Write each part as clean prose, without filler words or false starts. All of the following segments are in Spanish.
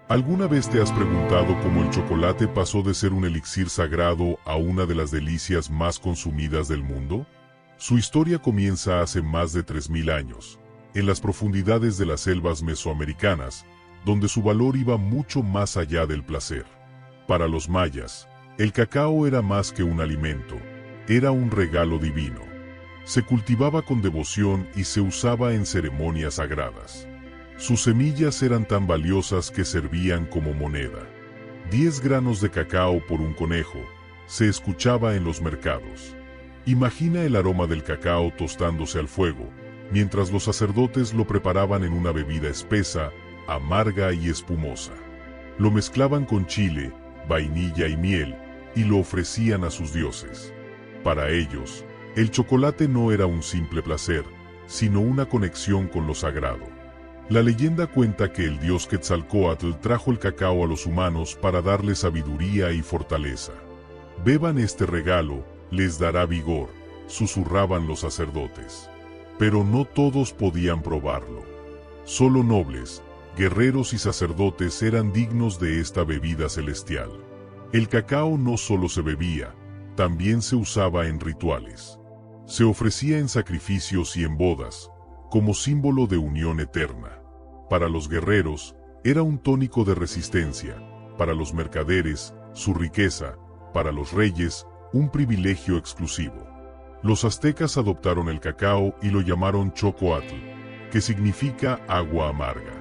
¿Alguna vez te has preguntado cómo el chocolate pasó de ser un elixir sagrado a una de las delicias más consumidas del mundo? Su historia comienza hace más de 3000 años, en las profundidades de las selvas mesoamericanas, donde su valor iba mucho más allá del placer. Para los mayas, el cacao era más que un alimento, era un regalo divino. Se cultivaba con devoción y se usaba en ceremonias sagradas. Sus semillas eran tan valiosas que servían como moneda. 10 granos de cacao por un conejo, se escuchaba en los mercados. Imagina el aroma del cacao tostándose al fuego, mientras los sacerdotes lo preparaban en una bebida espesa, amarga y espumosa. Lo mezclaban con chile, vainilla y miel, y lo ofrecían a sus dioses. Para ellos, el chocolate no era un simple placer, sino una conexión con lo sagrado. La leyenda cuenta que el dios Quetzalcóatl trajo el cacao a los humanos para darles sabiduría y fortaleza. «Beban este regalo, les dará vigor», susurraban los sacerdotes. Pero no todos podían probarlo. Solo nobles, guerreros y sacerdotes eran dignos de esta bebida celestial. El cacao no solo se bebía, también se usaba en rituales. Se ofrecía en sacrificios y en bodas, como símbolo de unión eterna. Para los guerreros, era un tónico de resistencia, para los mercaderes, su riqueza, para los reyes, un privilegio exclusivo. Los aztecas adoptaron el cacao y lo llamaron chocoatl, que significa agua amarga.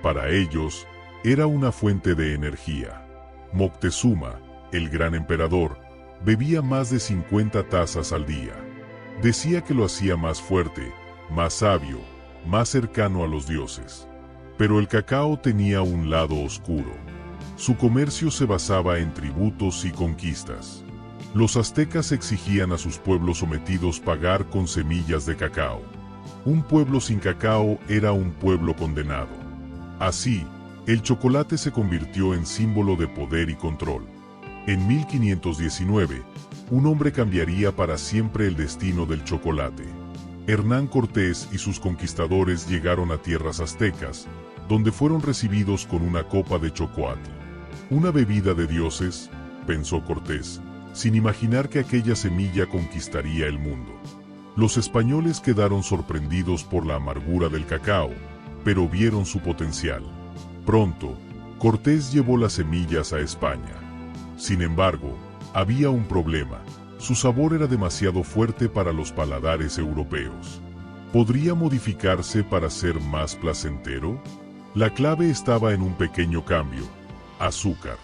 Para ellos, era una fuente de energía. Moctezuma, el gran emperador, bebía más de 50 tazas al día. Decía que lo hacía más fuerte, más sabio, más cercano a los dioses. Pero el cacao tenía un lado oscuro. Su comercio se basaba en tributos y conquistas. Los aztecas exigían a sus pueblos sometidos pagar con semillas de cacao. Un pueblo sin cacao era un pueblo condenado. Así, el chocolate se convirtió en símbolo de poder y control. En 1519, un hombre cambiaría para siempre el destino del chocolate. Hernán Cortés y sus conquistadores llegaron a tierras aztecas, donde fueron recibidos con una copa de chocoatl. Una bebida de dioses, pensó Cortés, sin imaginar que aquella semilla conquistaría el mundo. Los españoles quedaron sorprendidos por la amargura del cacao, pero vieron su potencial. Pronto, Cortés llevó las semillas a España. Sin embargo, había un problema. Su sabor era demasiado fuerte para los paladares europeos. ¿Podría modificarse para ser más placentero? La clave estaba en un pequeño cambio: azúcar.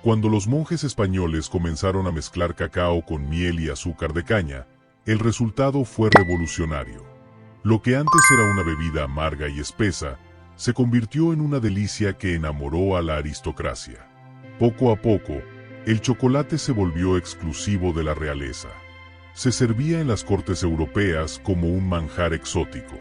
Cuando los monjes españoles comenzaron a mezclar cacao con miel y azúcar de caña, el resultado fue revolucionario. Lo que antes era una bebida amarga y espesa, se convirtió en una delicia que enamoró a la aristocracia. Poco a poco, el chocolate se volvió exclusivo de la realeza. Se servía en las cortes europeas como un manjar exótico.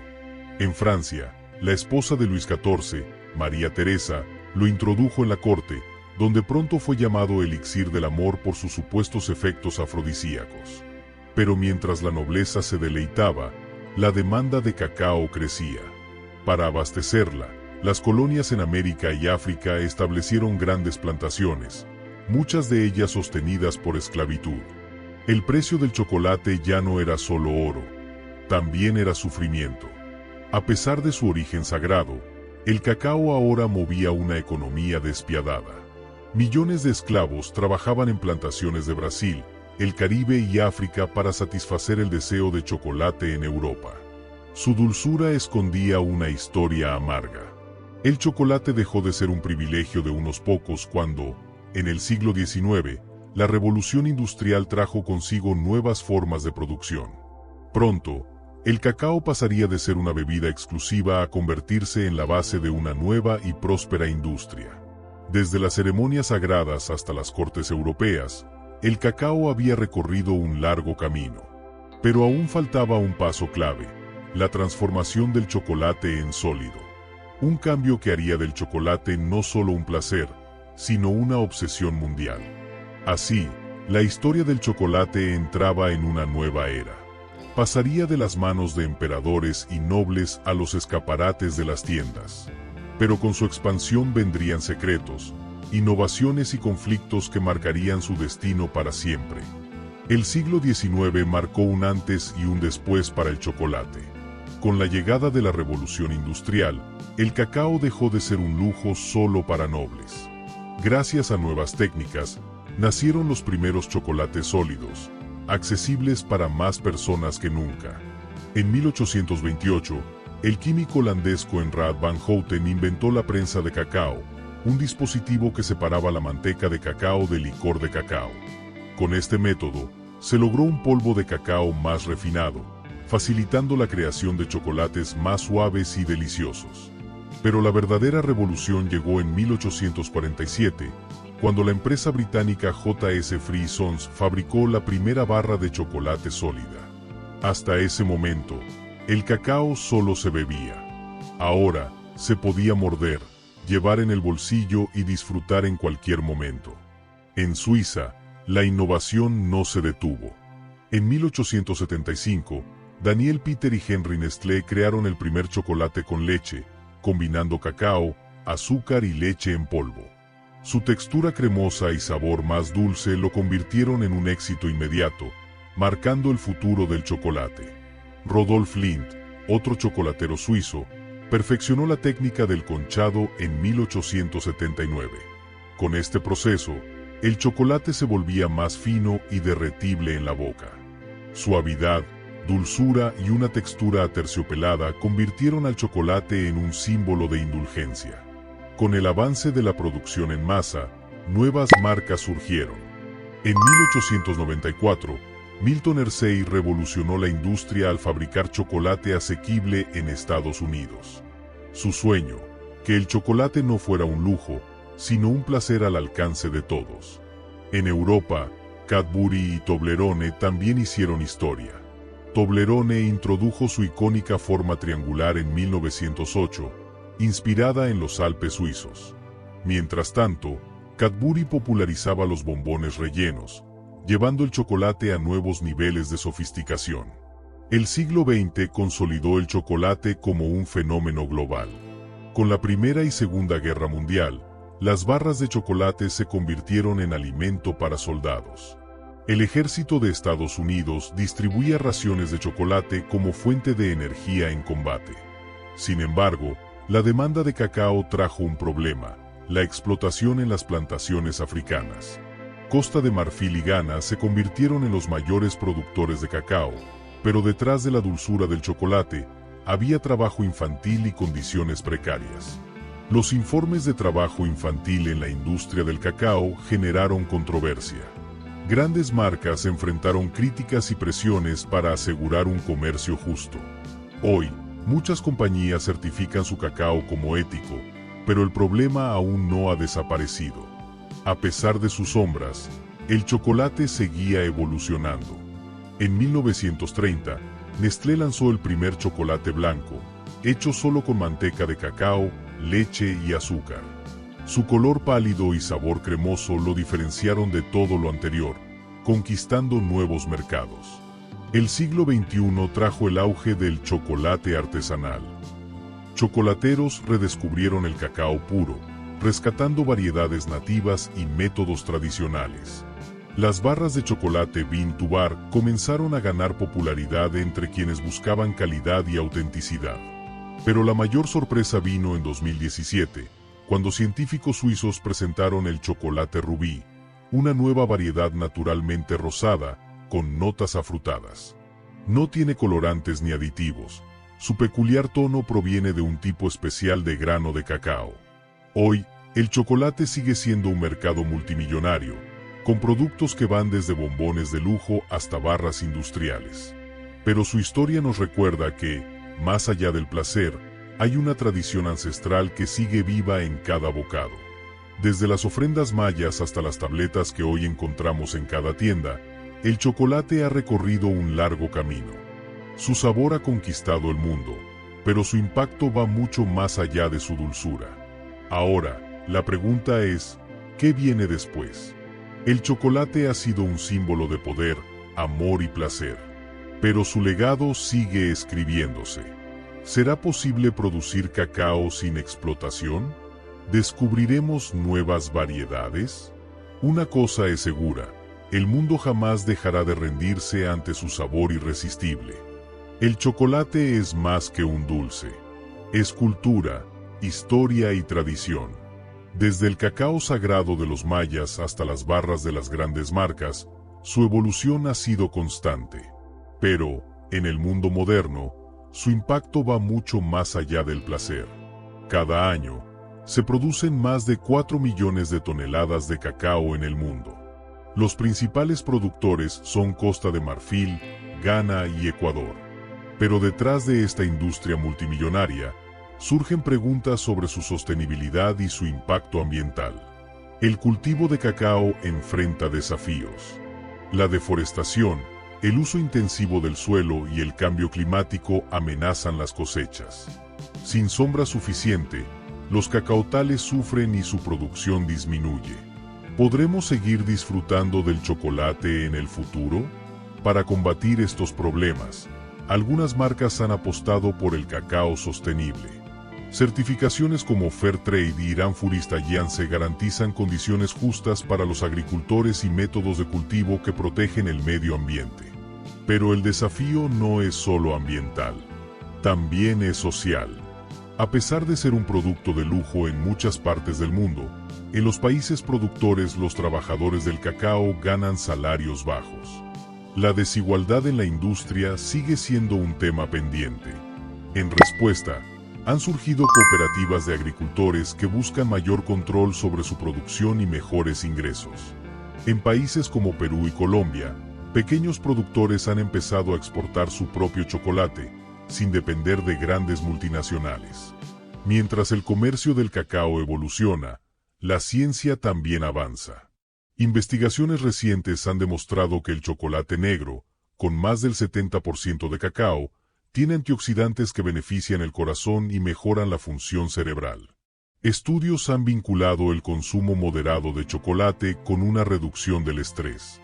En Francia, la esposa de Luis XIV, María Teresa, lo introdujo en la corte, donde pronto fue llamado elixir del amor por sus supuestos efectos afrodisíacos. Pero mientras la nobleza se deleitaba, la demanda de cacao crecía. Para abastecerla, las colonias en América y África establecieron grandes plantaciones, muchas de ellas sostenidas por esclavitud. El precio del chocolate ya no era solo oro, también era sufrimiento. A pesar de su origen sagrado, el cacao ahora movía una economía despiadada. Millones de esclavos trabajaban en plantaciones de Brasil, el Caribe y África para satisfacer el deseo de chocolate en Europa. Su dulzura escondía una historia amarga. El chocolate dejó de ser un privilegio de unos pocos cuando, en el siglo XIX, la revolución industrial trajo consigo nuevas formas de producción. Pronto, el cacao pasaría de ser una bebida exclusiva a convertirse en la base de una nueva y próspera industria. Desde las ceremonias sagradas hasta las cortes europeas, el cacao había recorrido un largo camino. Pero aún faltaba un paso clave: la transformación del chocolate en sólido. Un cambio que haría del chocolate no solo un placer, sino una obsesión mundial. Así, la historia del chocolate entraba en una nueva era. Pasaría de las manos de emperadores y nobles a los escaparates de las tiendas. Pero con su expansión vendrían secretos, innovaciones y conflictos que marcarían su destino para siempre. El siglo XIX marcó un antes y un después para el chocolate. Con la llegada de la revolución industrial, el cacao dejó de ser un lujo solo para nobles. Gracias a nuevas técnicas, nacieron los primeros chocolates sólidos, accesibles para más personas que nunca. En 1828, el químico holandés Coenraad van Houten inventó la prensa de cacao, un dispositivo que separaba la manteca de cacao del licor de cacao. Con este método, se logró un polvo de cacao más refinado, facilitando la creación de chocolates más suaves y deliciosos. Pero la verdadera revolución llegó en 1847, cuando la empresa británica J.S. Free Sons fabricó la primera barra de chocolate sólida. Hasta ese momento, el cacao solo se bebía. Ahora, se podía morder, llevar en el bolsillo y disfrutar en cualquier momento. En Suiza, la innovación no se detuvo. En 1875, Daniel Peter y Henry Nestlé crearon el primer chocolate con leche, combinando cacao, azúcar y leche en polvo. Su textura cremosa y sabor más dulce lo convirtieron en un éxito inmediato, marcando el futuro del chocolate. Rodolphe Lindt, otro chocolatero suizo, perfeccionó la técnica del conchado en 1879. Con este proceso, el chocolate se volvía más fino y derretible en la boca. Suavidad, dulzura y una textura aterciopelada convirtieron al chocolate en un símbolo de indulgencia. Con el avance de la producción en masa, nuevas marcas surgieron. En 1894, Milton Hersey revolucionó la industria al fabricar chocolate asequible en Estados Unidos. Su sueño, que el chocolate no fuera un lujo, sino un placer al alcance de todos. En Europa, Cadbury y Toblerone también hicieron historia. Toblerone introdujo su icónica forma triangular en 1908, inspirada en los Alpes suizos. Mientras tanto, Cadbury popularizaba los bombones rellenos, llevando el chocolate a nuevos niveles de sofisticación. El siglo XX consolidó el chocolate como un fenómeno global. Con la Primera y Segunda Guerra Mundial, las barras de chocolate se convirtieron en alimento para soldados. El ejército de Estados Unidos distribuía raciones de chocolate como fuente de energía en combate. Sin embargo, la demanda de cacao trajo un problema: la explotación en las plantaciones africanas. Costa de Marfil y Ghana se convirtieron en los mayores productores de cacao, pero detrás de la dulzura del chocolate, había trabajo infantil y condiciones precarias. Los informes de trabajo infantil en la industria del cacao generaron controversia. Grandes marcas enfrentaron críticas y presiones para asegurar un comercio justo. Hoy, muchas compañías certifican su cacao como ético, pero el problema aún no ha desaparecido. A pesar de sus sombras, el chocolate seguía evolucionando. En 1930, Nestlé lanzó el primer chocolate blanco, hecho solo con manteca de cacao, leche y azúcar. Su color pálido y sabor cremoso lo diferenciaron de todo lo anterior, conquistando nuevos mercados. El siglo XXI trajo el auge del chocolate artesanal. Chocolateros redescubrieron el cacao puro, rescatando variedades nativas y métodos tradicionales. Las barras de chocolate Bean to Bar comenzaron a ganar popularidad entre quienes buscaban calidad y autenticidad. Pero la mayor sorpresa vino en 2017, cuando científicos suizos presentaron el chocolate rubí, una nueva variedad naturalmente rosada, con notas afrutadas. No tiene colorantes ni aditivos. Su peculiar tono proviene de un tipo especial de grano de cacao. Hoy, el chocolate sigue siendo un mercado multimillonario, con productos que van desde bombones de lujo hasta barras industriales. Pero su historia nos recuerda que, más allá del placer, hay una tradición ancestral que sigue viva en cada bocado. Desde las ofrendas mayas hasta las tabletas que hoy encontramos en cada tienda, el chocolate ha recorrido un largo camino. Su sabor ha conquistado el mundo, pero su impacto va mucho más allá de su dulzura. Ahora, la pregunta es, ¿qué viene después? El chocolate ha sido un símbolo de poder, amor y placer, pero su legado sigue escribiéndose. ¿Será posible producir cacao sin explotación? ¿Descubriremos nuevas variedades? Una cosa es segura, el mundo jamás dejará de rendirse ante su sabor irresistible. El chocolate es más que un dulce. Es cultura, historia y tradición. Desde el cacao sagrado de los mayas hasta las barras de las grandes marcas, su evolución ha sido constante. Pero, en el mundo moderno, su impacto va mucho más allá del placer. Cada año, se producen más de 4 millones de toneladas de cacao en el mundo. Los principales productores son Costa de Marfil, Ghana y Ecuador. Pero detrás de esta industria multimillonaria, surgen preguntas sobre su sostenibilidad y su impacto ambiental. El cultivo de cacao enfrenta desafíos. La deforestación, el uso intensivo del suelo y el cambio climático amenazan las cosechas. Sin sombra suficiente, los cacaotales sufren y su producción disminuye. ¿Podremos seguir disfrutando del chocolate en el futuro? Para combatir estos problemas, algunas marcas han apostado por el cacao sostenible. Certificaciones como Fairtrade y Irán Forest Alliance garantizan condiciones justas para los agricultores y métodos de cultivo que protegen el medio ambiente. Pero el desafío no es solo ambiental, también es social. A pesar de ser un producto de lujo en muchas partes del mundo, en los países productores los trabajadores del cacao ganan salarios bajos. La desigualdad en la industria sigue siendo un tema pendiente. En respuesta, han surgido cooperativas de agricultores que buscan mayor control sobre su producción y mejores ingresos. En países como Perú y Colombia, pequeños productores han empezado a exportar su propio chocolate, sin depender de grandes multinacionales. Mientras el comercio del cacao evoluciona, la ciencia también avanza. Investigaciones recientes han demostrado que el chocolate negro, con más del 70% de cacao, tiene antioxidantes que benefician el corazón y mejoran la función cerebral. Estudios han vinculado el consumo moderado de chocolate con una reducción del estrés.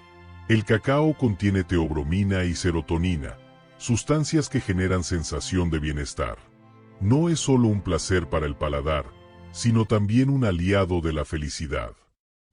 El cacao contiene teobromina y serotonina, sustancias que generan sensación de bienestar. No es solo un placer para el paladar, sino también un aliado de la felicidad.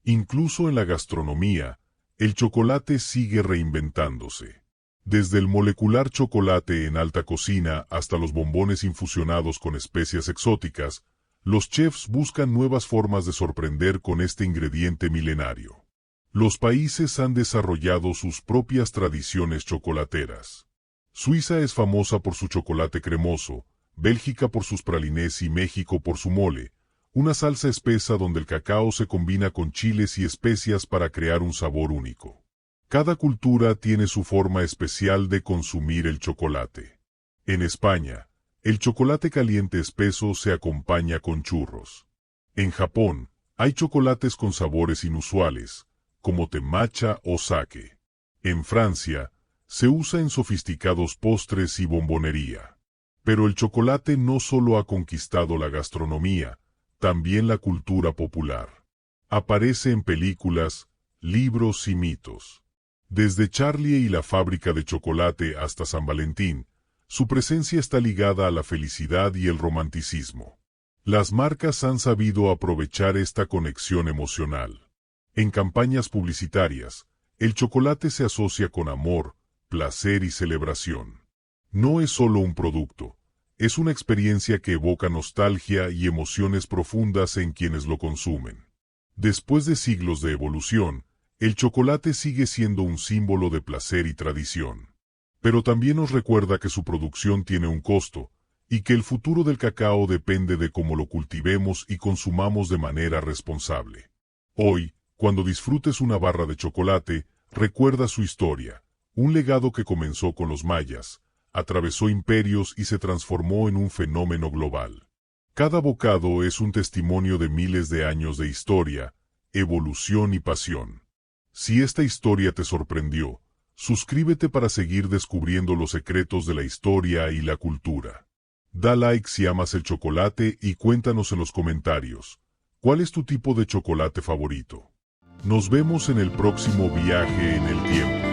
Incluso en la gastronomía, el chocolate sigue reinventándose. Desde el molecular chocolate en alta cocina hasta los bombones infusionados con especias exóticas, los chefs buscan nuevas formas de sorprender con este ingrediente milenario. Los países han desarrollado sus propias tradiciones chocolateras. Suiza es famosa por su chocolate cremoso, Bélgica por sus pralines y México por su mole, una salsa espesa donde el cacao se combina con chiles y especias para crear un sabor único. Cada cultura tiene su forma especial de consumir el chocolate. En España, el chocolate caliente espeso se acompaña con churros. En Japón, hay chocolates con sabores inusuales, como té matcha o sake. En Francia, se usa en sofisticados postres y bombonería. Pero el chocolate no solo ha conquistado la gastronomía, también la cultura popular. Aparece en películas, libros y mitos. Desde Charlie y la fábrica de chocolate hasta San Valentín, su presencia está ligada a la felicidad y el romanticismo. Las marcas han sabido aprovechar esta conexión emocional. En campañas publicitarias, el chocolate se asocia con amor, placer y celebración. No es solo un producto, es una experiencia que evoca nostalgia y emociones profundas en quienes lo consumen. Después de siglos de evolución, el chocolate sigue siendo un símbolo de placer y tradición. Pero también nos recuerda que su producción tiene un costo, y que el futuro del cacao depende de cómo lo cultivemos y consumamos de manera responsable. Hoy, cuando disfrutes una barra de chocolate, recuerda su historia, un legado que comenzó con los mayas, atravesó imperios y se transformó en un fenómeno global. Cada bocado es un testimonio de miles de años de historia, evolución y pasión. Si esta historia te sorprendió, suscríbete para seguir descubriendo los secretos de la historia y la cultura. Da like si amas el chocolate y cuéntanos en los comentarios, ¿cuál es tu tipo de chocolate favorito? Nos vemos en el próximo viaje en el tiempo.